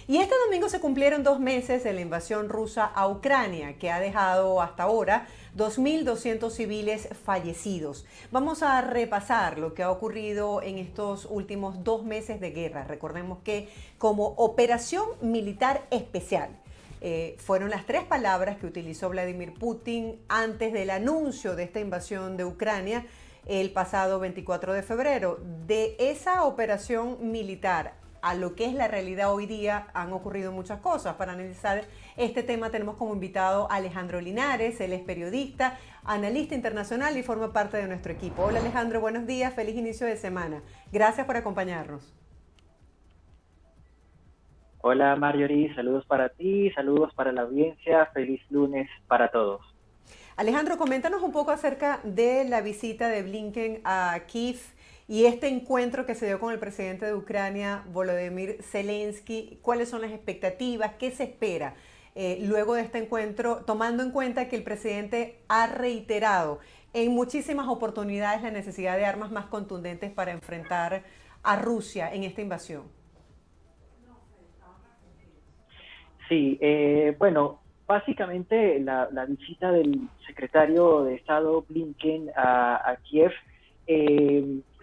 Y este domingo se cumplieron 2 meses de la invasión rusa a Ucrania, que ha dejado hasta ahora 2.200 civiles fallecidos. Vamos a repasar lo que ha ocurrido en estos últimos 2 meses de guerra. Recordemos que como operación militar especial, fueron las 3 palabras que utilizó Vladimir Putin antes del anuncio de esta invasión de Ucrania el pasado 24 de febrero. De esa operación militar a lo que es la realidad hoy día han ocurrido muchas cosas. Para analizar este tema tenemos como invitado a Alejandro Linares. Él es periodista, analista internacional y forma parte de nuestro equipo. Hola Alejandro, buenos días, feliz inicio de semana. Gracias por acompañarnos. Hola Marjorie, saludos para ti, saludos para la audiencia, feliz lunes para todos. Alejandro, coméntanos un poco acerca de la visita de Blinken a Kiev y este encuentro que se dio con el presidente de Ucrania, Volodymyr Zelensky. ¿Cuáles son las expectativas? ¿Qué se espera luego de este encuentro, tomando en cuenta que el presidente ha reiterado en muchísimas oportunidades la necesidad de armas más contundentes para enfrentar a Rusia en esta invasión? Sí, bueno, básicamente la visita del secretario de Estado Blinken a Kiev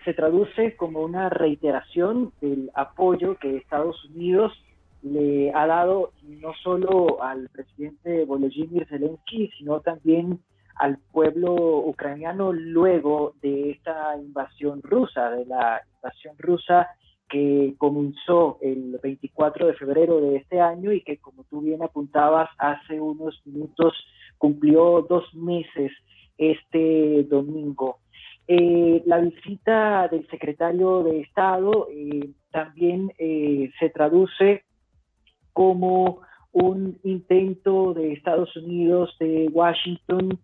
se traduce como una reiteración del apoyo que Estados Unidos le ha dado no solo al presidente Volodymyr Zelensky, sino también al pueblo ucraniano luego de esta invasión rusa, de la invasión rusa que comenzó el 24 de febrero de este año y que, como tú bien apuntabas, hace unos minutos cumplió 2 meses este domingo. La visita del secretario de Estado también se traduce como un intento de Estados Unidos, de Washington,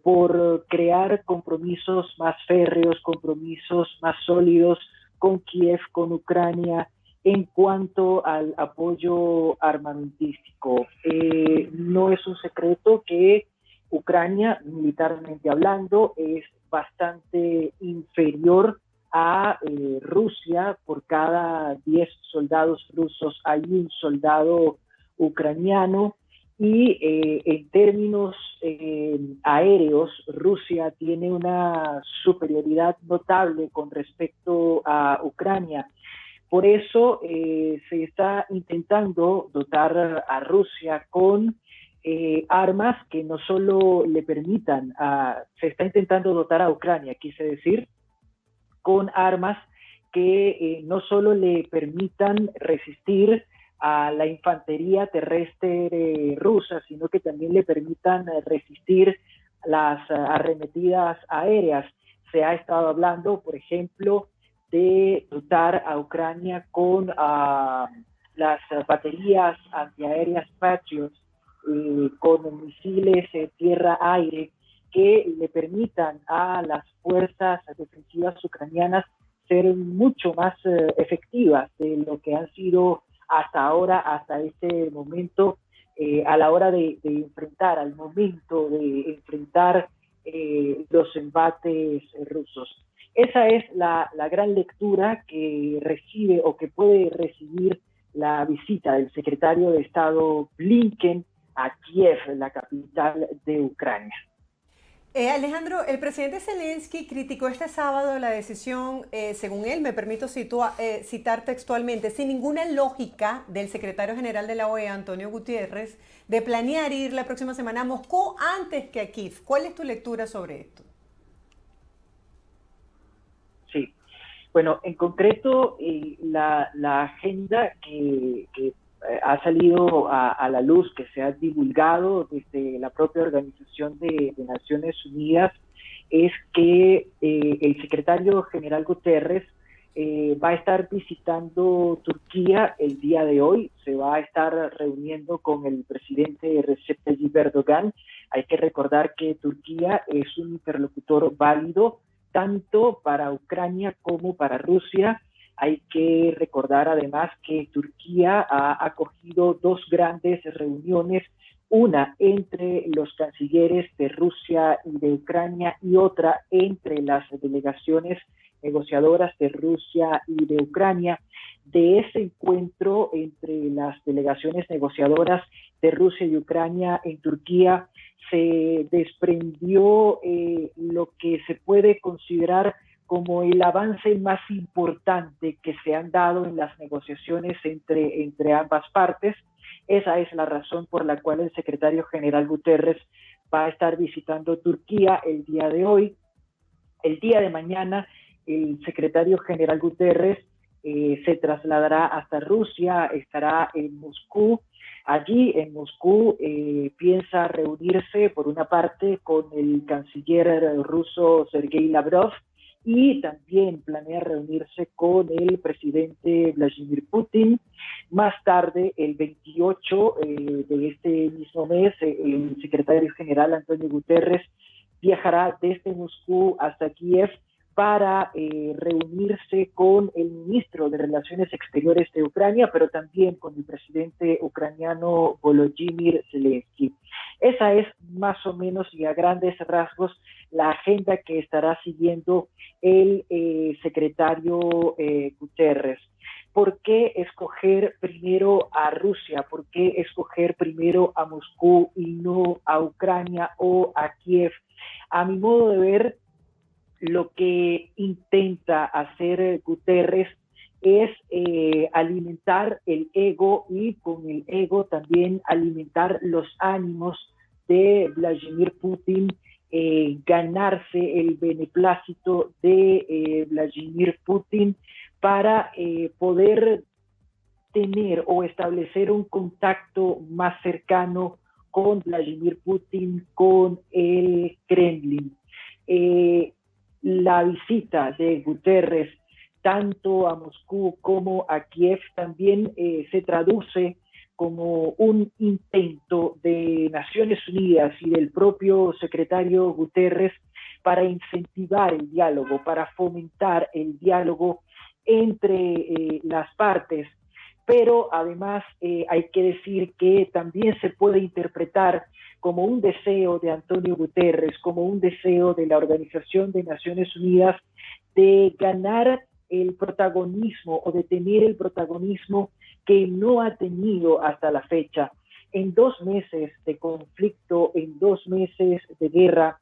por crear compromisos más férreos, compromisos más sólidos con Kiev, con Ucrania, en cuanto al apoyo armamentístico. No es un secreto que Ucrania, militarmente hablando, es bastante inferior a Rusia. Por cada 10 soldados rusos hay un soldado ucraniano. Y en términos aéreos, Rusia tiene una superioridad notable con respecto a Ucrania. Por eso se está intentando dotar a Rusia con armas que no solo le permitan, se está intentando dotar a Ucrania, quise decir, con armas que no solo le permitan resistir a la infantería terrestre rusa, sino que también le permitan resistir las arremetidas aéreas. Se ha estado hablando, por ejemplo, de dotar a Ucrania con las baterías antiaéreas Patriot, con misiles tierra-aire, que le permitan a las fuerzas defensivas ucranianas ser mucho más efectivas de lo que han sido hasta ahora, hasta este momento, a la hora de enfrentar, al momento de enfrentar los embates rusos. Esa es la gran lectura que recibe o que puede recibir la visita del secretario de Estado Blinken a Kiev, la capital de Ucrania. Alejandro, el presidente Zelensky criticó este sábado la decisión, según él, me permito citar textualmente, sin ninguna lógica del secretario general de la OEA, Antonio Guterres, de planear ir la próxima semana a Moscú antes que a Kiev. ¿Cuál es tu lectura sobre esto? Sí, bueno, en concreto, la agenda que ha salido a la luz, que se ha divulgado desde la propia Organización de Naciones Unidas, es que el secretario general Guterres va a estar visitando Turquía el día de hoy. Se va a estar reuniendo con el presidente Recep Tayyip Erdogan. Hay que recordar que Turquía es un interlocutor válido tanto para Ucrania como para Rusia. Hay que recordar además que Turquía ha acogido 2 grandes reuniones, una entre los cancilleres de Rusia y de Ucrania y otra entre las delegaciones negociadoras de Rusia y de Ucrania. De ese encuentro entre las delegaciones negociadoras de Rusia y Ucrania en Turquía se desprendió lo que se puede considerar como el avance más importante que se han dado en las negociaciones entre ambas partes. Esa es la razón por la cual el secretario general Guterres va a estar visitando Turquía el día de hoy. El día de mañana, el secretario general Guterres se trasladará hasta Rusia, estará en Moscú. Allí en Moscú piensa reunirse por una parte con el canciller ruso Sergei Lavrov y también planea reunirse con el presidente Vladimir Putin. Más tarde, el 28 de este mismo mes, el secretario general Antonio Guterres viajará desde Moscú hasta Kiev para reunirse con el ministro de Relaciones Exteriores de Ucrania, pero también con el presidente ucraniano Volodymyr Zelensky. Esa es más o menos y a grandes rasgos la agenda que estará siguiendo el secretario Guterres. ¿Por qué escoger primero a Rusia? ¿Por qué escoger primero a Moscú y no a Ucrania o a Kiev? A mi modo de ver, lo que intenta hacer Guterres es alimentar el ego y con el ego también alimentar los ánimos de Vladimir Putin, ganarse el beneplácito de Vladimir Putin para poder tener o establecer un contacto más cercano con Vladimir Putin, con el Kremlin. La visita de Guterres tanto a Moscú como a Kiev también se traduce como un intento de Naciones Unidas y del propio secretario Guterres para incentivar el diálogo, para fomentar el diálogo entre las partes. Pero además hay que decir que también se puede interpretar como un deseo de Antonio Guterres, como un deseo de la Organización de Naciones Unidas de ganar el protagonismo o de tener el protagonismo que no ha tenido hasta la fecha. En 2 meses de conflicto, en 2 meses de guerra,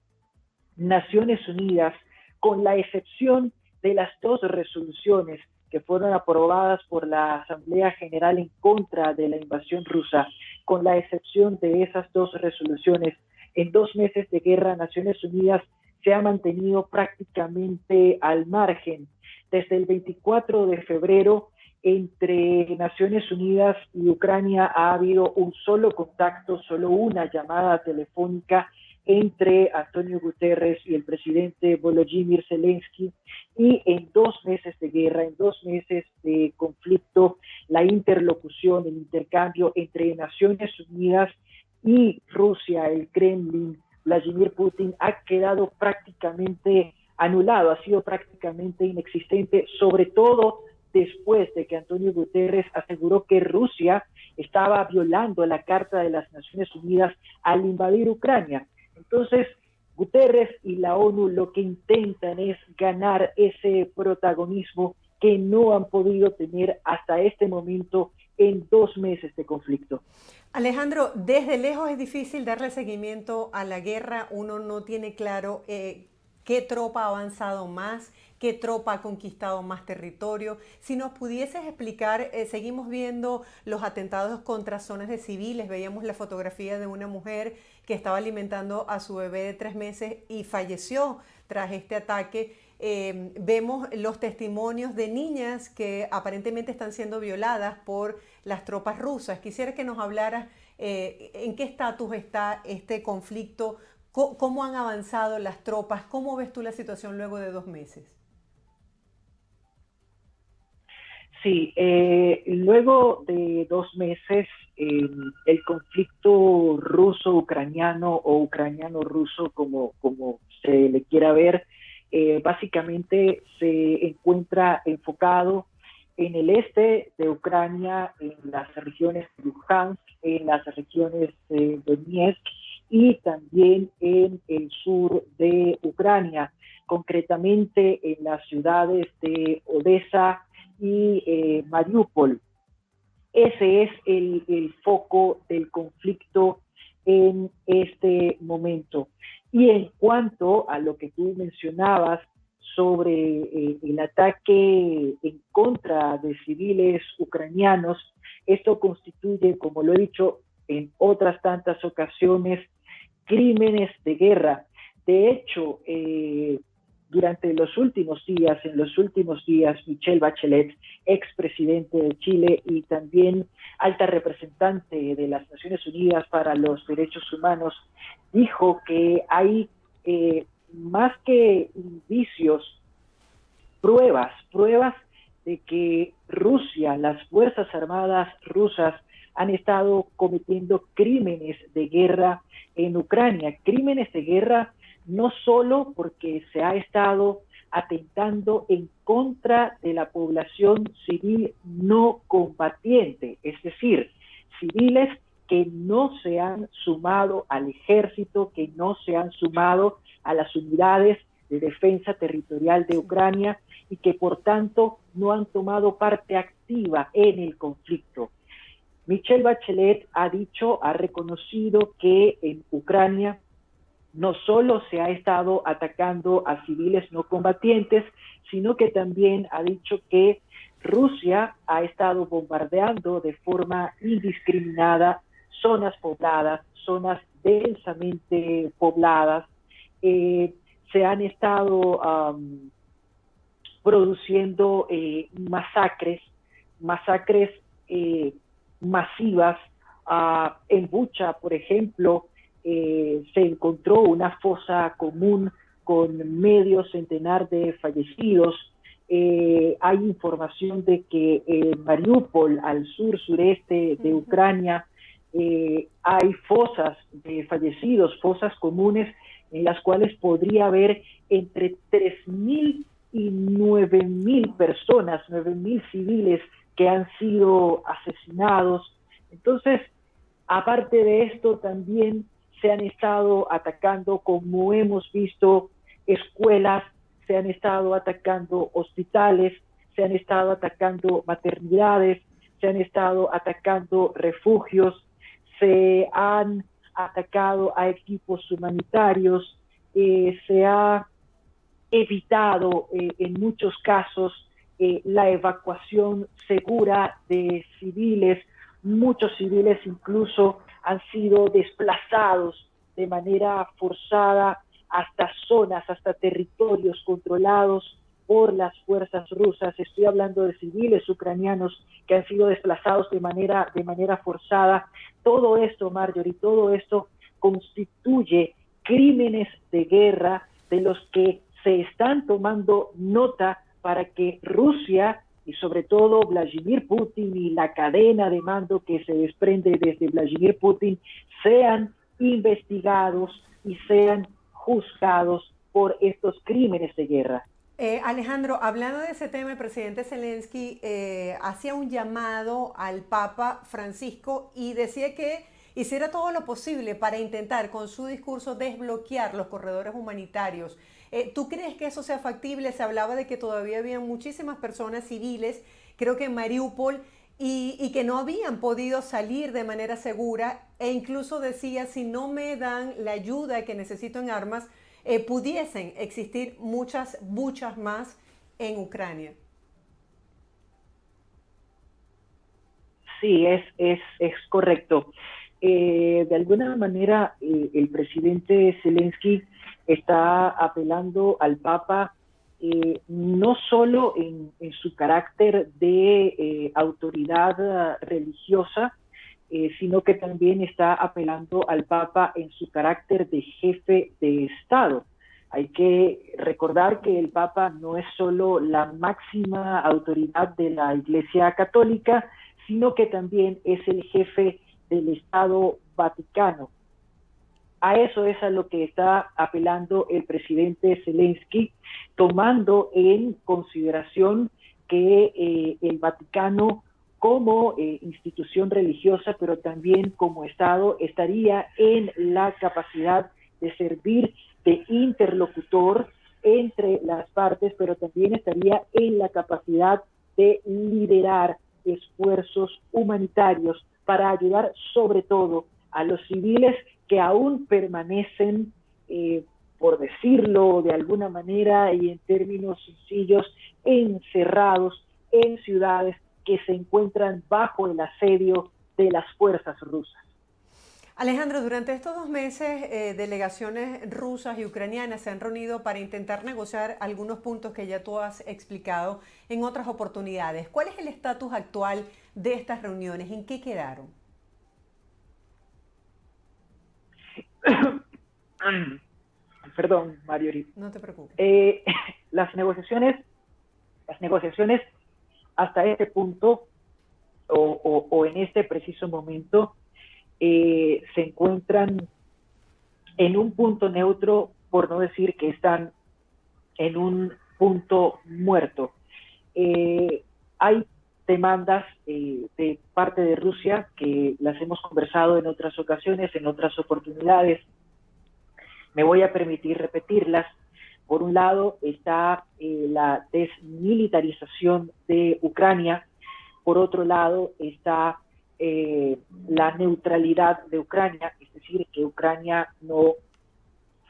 Naciones Unidas, con la excepción de las 2 resoluciones que fueron aprobadas por la Asamblea General en contra de la invasión rusa, con la excepción de esas 2 resoluciones, en 2 meses de guerra, Naciones Unidas se ha mantenido prácticamente al margen. Desde el 24 de febrero, entre Naciones Unidas y Ucrania ha habido un solo contacto, solo una llamada telefónica entre Antonio Guterres y el presidente Volodymyr Zelensky, y en 2 meses de guerra, en 2 meses de conflicto, la interlocución, el intercambio entre Naciones Unidas y Rusia, el Kremlin, Vladimir Putin, ha quedado prácticamente anulado, ha sido prácticamente inexistente, sobre todo después de que Antonio Guterres aseguró que Rusia estaba violando la Carta de las Naciones Unidas al invadir Ucrania. Entonces, Guterres y la ONU lo que intentan es ganar ese protagonismo que no han podido tener hasta este momento en 2 meses de conflicto. Alejandro, desde lejos es difícil darle seguimiento a la guerra. Uno no tiene claro qué tropa ha avanzado más, qué tropa ha conquistado más territorio. Si nos pudieses explicar, seguimos viendo los atentados contra zonas de civiles. Veíamos la fotografía de una mujer que estaba alimentando a su bebé de 3 meses y falleció tras este ataque. Vemos los testimonios de niñas que aparentemente están siendo violadas por las tropas rusas. Quisiera que nos hablaras en qué estatus está este conflicto, cómo han avanzado las tropas, cómo ves tú la situación luego de 2 meses. Sí, luego de 2 meses, el conflicto ruso-ucraniano o ucraniano-ruso, como se le quiera ver, básicamente se encuentra enfocado en el este de Ucrania, en las regiones de Luhansk, en las regiones de Donetsk y también en el sur de Ucrania. concretamente en las ciudades de Odessa y Mariupol. Ese es el foco del conflicto en este momento. Y en cuanto a lo que tú mencionabas sobre el ataque en contra de civiles ucranianos, esto constituye, como lo he dicho en otras tantas ocasiones, crímenes de guerra. De hecho, durante en los últimos días, Michelle Bachelet, expresidente de Chile y también alta representante de las Naciones Unidas para los Derechos Humanos, dijo que hay más que indicios, pruebas de que Rusia, las Fuerzas Armadas rusas, han estado cometiendo crímenes de guerra en Ucrania. Crímenes de guerra no solo porque se ha estado atentando en contra de la población civil no combatiente, es decir, civiles que no se han sumado al ejército, que no se han sumado a las unidades de defensa territorial de Ucrania y que por tanto no han tomado parte activa en el conflicto. Michelle Bachelet ha reconocido que en Ucrania no solo se ha estado atacando a civiles no combatientes, sino que también ha dicho que Rusia ha estado bombardeando de forma indiscriminada zonas pobladas, zonas densamente pobladas. Se han estado produciendo masacres masivas. En Bucha, por ejemplo, se encontró una fosa común con medio centenar de fallecidos. Hay información de que en Mariupol, al sureste de Ucrania, hay fosas de fallecidos, fosas comunes, en las cuales podría haber entre 3.000 y 9.000 personas, 9.000 civiles que han sido asesinados. Entonces, aparte de esto, también se han estado atacando, como hemos visto, escuelas, se han estado atacando hospitales, se han estado atacando maternidades, se han estado atacando refugios, se han atacado a equipos humanitarios, se ha evitado en muchos casos la evacuación segura de civiles. Muchos civiles incluso han sido desplazados de manera forzada hasta zonas, hasta territorios controlados por las fuerzas rusas. Estoy hablando de civiles ucranianos que han sido desplazados de manera forzada. Todo esto, Marjorie, todo esto constituye crímenes de guerra de los que se están tomando nota para que Rusia y sobre todo Vladimir Putin y la cadena de mando que se desprende desde Vladimir Putin sean investigados y sean juzgados por estos crímenes de guerra. Alejandro, hablando de ese tema, el presidente Zelensky hacía un llamado al Papa Francisco y decía que hiciera todo lo posible para intentar con su discurso desbloquear los corredores humanitarios. ¿Tú crees que eso sea factible? Se hablaba de que todavía había muchísimas personas civiles, creo que en Mariupol, y que no habían podido salir de manera segura, e incluso decía, si no me dan la ayuda que necesito en armas, pudiesen existir muchas más en Ucrania. Sí, es correcto. De alguna manera, el presidente Zelensky está apelando al Papa no solo en su carácter de autoridad religiosa, sino que también está apelando al Papa en su carácter de jefe de Estado. Hay que recordar que el Papa no es solo la máxima autoridad de la Iglesia Católica, sino que también es el jefe del Estado Vaticano. A eso es a lo que está apelando el presidente Zelensky, tomando en consideración que el Vaticano como institución religiosa, pero también como Estado, estaría en la capacidad de servir de interlocutor entre las partes, pero también estaría en la capacidad de liderar esfuerzos humanitarios para ayudar sobre todo a los civiles que aún permanecen, por decirlo de alguna manera y en términos sencillos, encerrados en ciudades que se encuentran bajo el asedio de las fuerzas rusas. Alejandro, durante estos 2 meses, delegaciones rusas y ucranianas se han reunido para intentar negociar algunos puntos que ya tú has explicado en otras oportunidades. ¿Cuál es el estatus actual de estas reuniones? ¿En qué quedaron? Perdón, Marjorie. No te preocupes. Las negociaciones hasta este punto o en este preciso momento se encuentran en un punto neutro, por no decir que están en un punto muerto. Hay demandas de parte de Rusia que las hemos conversado en otras ocasiones, en otras oportunidades. Me voy a permitir repetirlas. Por un lado está la desmilitarización de Ucrania. Por otro lado está la neutralidad de Ucrania, es decir, que Ucrania no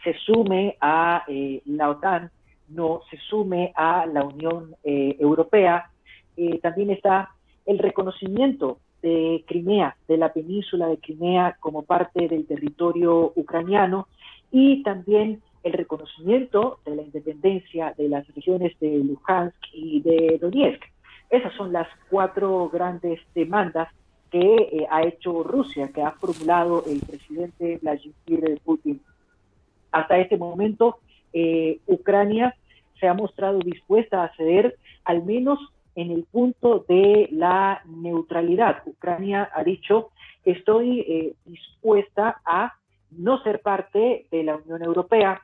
se sume a la OTAN, no se sume a la Unión Europea. También está el reconocimiento de Crimea, de la península de Crimea como parte del territorio ucraniano, y también el reconocimiento de la independencia de las regiones de Luhansk y de Donetsk. Esas son las 4 grandes demandas que ha hecho Rusia, que ha formulado el presidente Vladimir Putin. Hasta este momento, Ucrania se ha mostrado dispuesta a ceder, al menos en el punto de la neutralidad. Ucrania ha dicho: estoy dispuesta a no ser parte de la Unión Europea,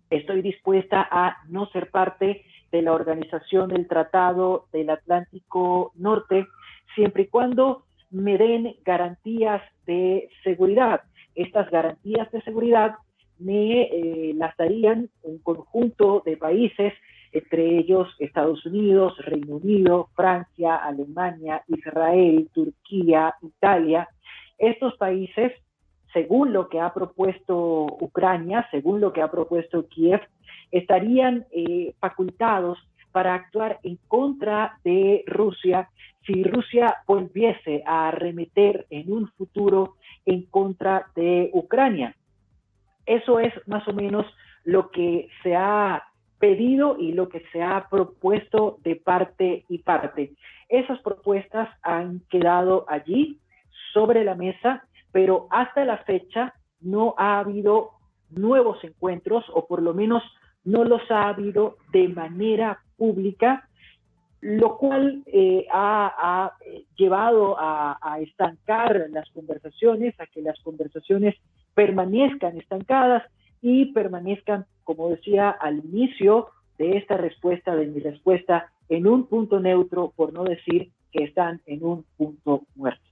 estoy dispuesta a no ser parte de la Organización del Tratado del Atlántico Norte, siempre y cuando me den garantías de seguridad. Estas garantías de seguridad me las darían un conjunto de países, entre ellos Estados Unidos, Reino Unido, Francia, Alemania, Israel, Turquía, Italia. Estos países, según lo que ha propuesto Ucrania, según lo que ha propuesto Kiev, estarían facultados para actuar en contra de Rusia si Rusia volviese a arremeter en un futuro en contra de Ucrania. Eso es más o menos lo que se ha pedido y lo que se ha propuesto de parte y parte. Esas propuestas han quedado allí sobre la mesa, pero hasta la fecha no ha habido nuevos encuentros, o por lo menos no los ha habido de manera pública, lo cual ha llevado a estancar las conversaciones, a que las conversaciones permanezcan estancadas y permanezcan, como decía al inicio de esta respuesta, de mi respuesta, en un punto neutro, por no decir que están en un punto muerto.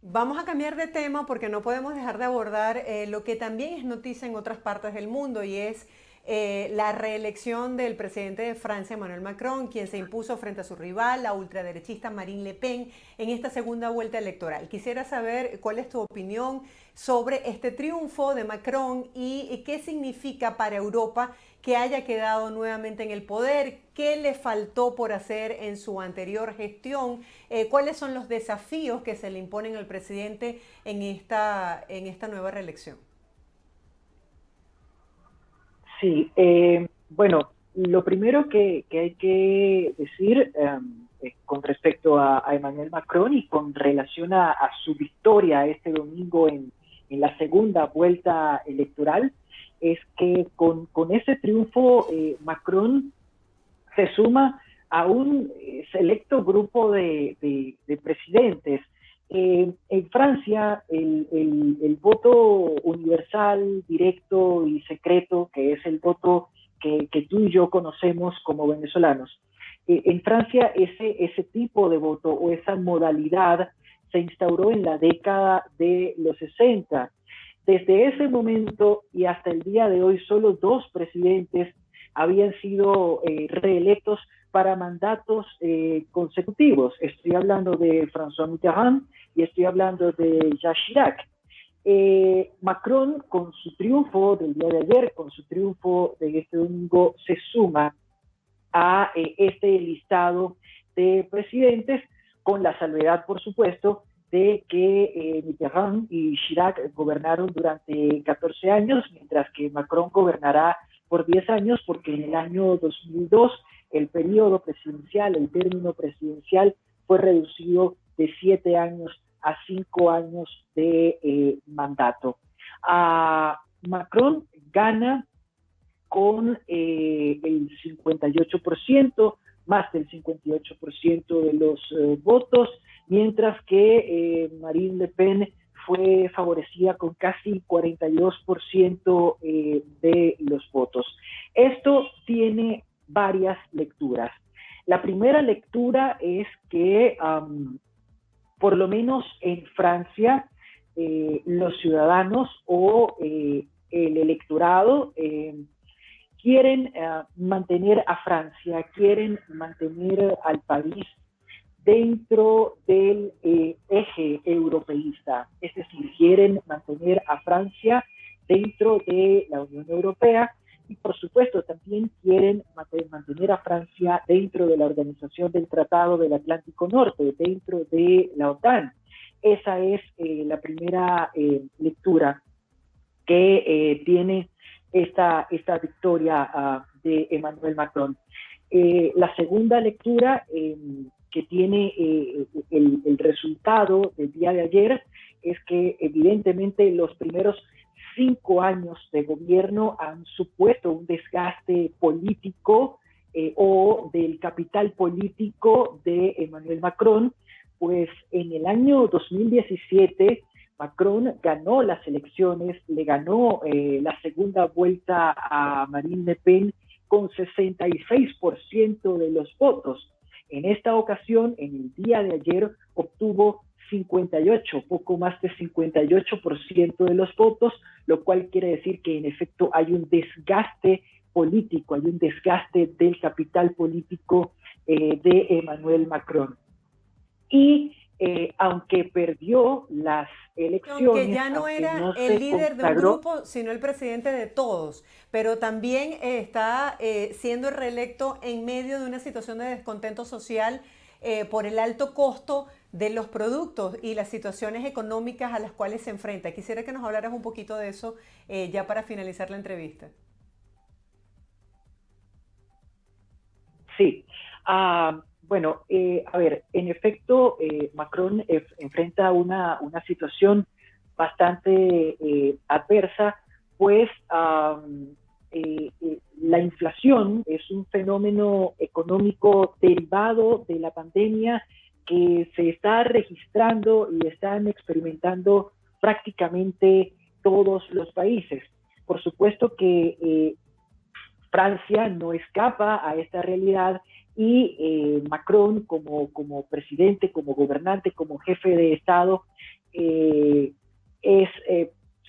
Vamos a cambiar de tema porque no podemos dejar de abordar lo que también es noticia en otras partes del mundo, y es la reelección del presidente de Francia, Emmanuel Macron, quien se impuso frente a su rival, la ultraderechista Marine Le Pen, en esta segunda vuelta electoral. Quisiera saber cuál es tu opinión sobre este triunfo de Macron y qué significa para Europa que haya quedado nuevamente en el poder, qué le faltó por hacer en su anterior gestión, cuáles son los desafíos que se le imponen al presidente en esta nueva reelección. Sí, bueno, lo primero que hay que decir con respecto a Emmanuel Macron y con relación a su victoria este domingo en la segunda vuelta electoral es que con ese triunfo Macron se suma a un selecto grupo de presidentes. En Francia, el voto universal, directo y secreto, que es el voto que tú y yo conocemos como venezolanos, en Francia ese tipo de voto o esa modalidad se instauró en la década de los 60. Desde ese momento y hasta el día de hoy, solo 2 presidentes habían sido reelectos para mandatos consecutivos. Estoy hablando de François Mitterrand y estoy hablando de Jacques Chirac. Macron, con su triunfo del día de ayer, con su triunfo de este domingo, se suma a este listado de presidentes, con la salvedad, por supuesto, de que Mitterrand y Chirac gobernaron durante 14 años, mientras que Macron gobernará por 10 años, porque en el año 2002 el periodo presidencial, el término presidencial, fue reducido de 7 años a 5 años de mandato. Macron gana con el 58%, más del 58% de los votos, mientras que Marine Le Pen fue favorecida con casi 42% de los votos. Esto tiene varias lecturas. La primera lectura es que, por lo menos en Francia, los ciudadanos o el electorado quieren mantener a Francia, quieren mantener al país dentro del eje europeísta, es decir, quieren mantener a Francia dentro de la Unión Europea y, por supuesto, también quieren mantener a Francia dentro de la Organización del Tratado del Atlántico Norte, dentro de la OTAN. Esa es la primera lectura que tiene esta victoria de Emmanuel Macron. La segunda lectura que tiene el resultado del día de ayer es que evidentemente los primeros 5 años de gobierno han supuesto un desgaste político o del capital político de Emmanuel Macron, pues en el año 2017 Macron ganó las elecciones, le ganó la segunda vuelta a Marine Le Pen con 66% de los votos. En esta ocasión, en el día de ayer, obtuvo 58, poco más de 58% de los votos, lo cual quiere decir que en efecto hay un desgaste político, hay un desgaste del capital político de Emmanuel Macron. Y aunque perdió las elecciones, aunque ya no era el líder de un grupo, sino el presidente de todos, pero también está siendo reelecto en medio de una situación de descontento social por el alto costo de los productos y las situaciones económicas a las cuales se enfrenta. Quisiera que nos hablaras un poquito de eso ya para finalizar la entrevista. Sí. Bueno, a ver, en efecto, Macron enfrenta una situación bastante adversa, pues la inflación es un fenómeno económico derivado de la pandemia que se está registrando y están experimentando prácticamente todos los países. Por supuesto que Francia no escapa a esta realidad y Macron como presidente, como gobernante, como jefe de Estado, es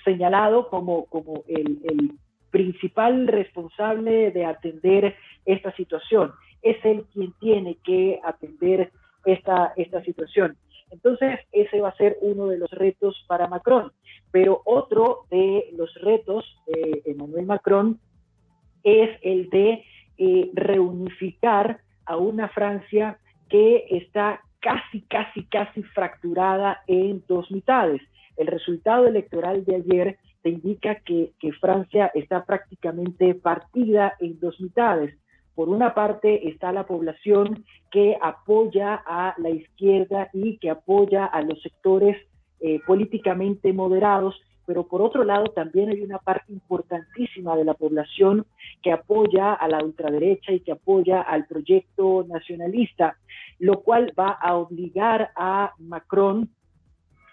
señalado como el principal responsable de atender esta situación. Es él quien tiene que atender esta situación. Entonces, ese va a ser uno de los retos para Macron. Pero otro de los retos de Emmanuel Macron es el de reunificar a una Francia que está casi fracturada en dos mitades. El resultado electoral de ayer te indica que Francia está prácticamente partida en dos mitades. Por una parte está la población que apoya a la izquierda y que apoya a los sectores políticamente moderados, pero por otro lado también hay una parte importantísima de la población que apoya a la ultraderecha y que apoya al proyecto nacionalista, lo cual va a obligar a Macron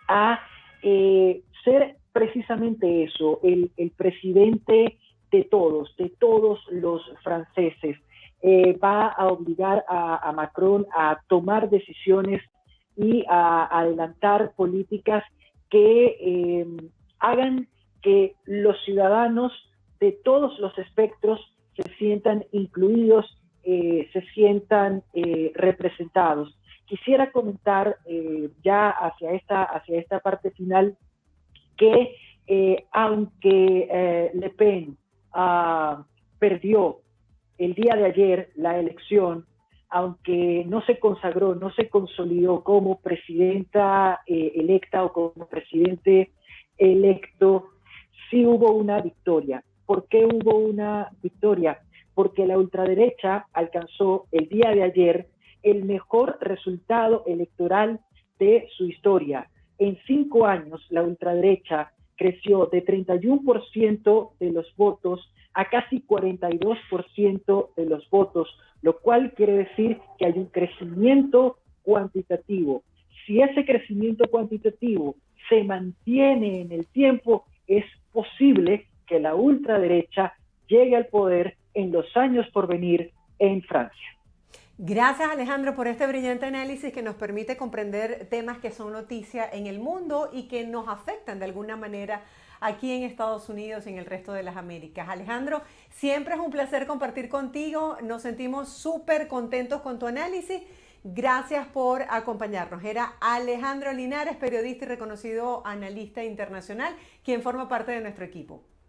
a ser precisamente eso, el presidente de todos los franceses. Va a obligar a Macron a tomar decisiones y a adelantar políticas que hagan que los ciudadanos de todos los espectros se sientan incluidos, se sientan representados. Quisiera comentar ya hacia esta parte final que aunque Le Pen perdió el día de ayer la elección, aunque no se consagró, no se consolidó como presidenta electa o como presidente electo, sí hubo una victoria. ¿Por qué hubo una victoria? Porque la ultraderecha alcanzó el día de ayer el mejor resultado electoral de su historia. En 5 años, la ultraderecha creció de 31% de los votos a casi 42% de los votos, lo cual quiere decir que hay un crecimiento cuantitativo. Si ese crecimiento cuantitativo se mantiene en el tiempo, es posible que la ultraderecha llegue al poder en los años por venir en Francia. Gracias, Alejandro, por este brillante análisis que nos permite comprender temas que son noticia en el mundo y que nos afectan de alguna manera aquí en Estados Unidos y en el resto de las Américas. Alejandro, siempre es un placer compartir contigo. Nos sentimos súper contentos con tu análisis. Gracias por acompañarnos. Era Alejandro Linares, periodista y reconocido analista internacional, quien forma parte de nuestro equipo.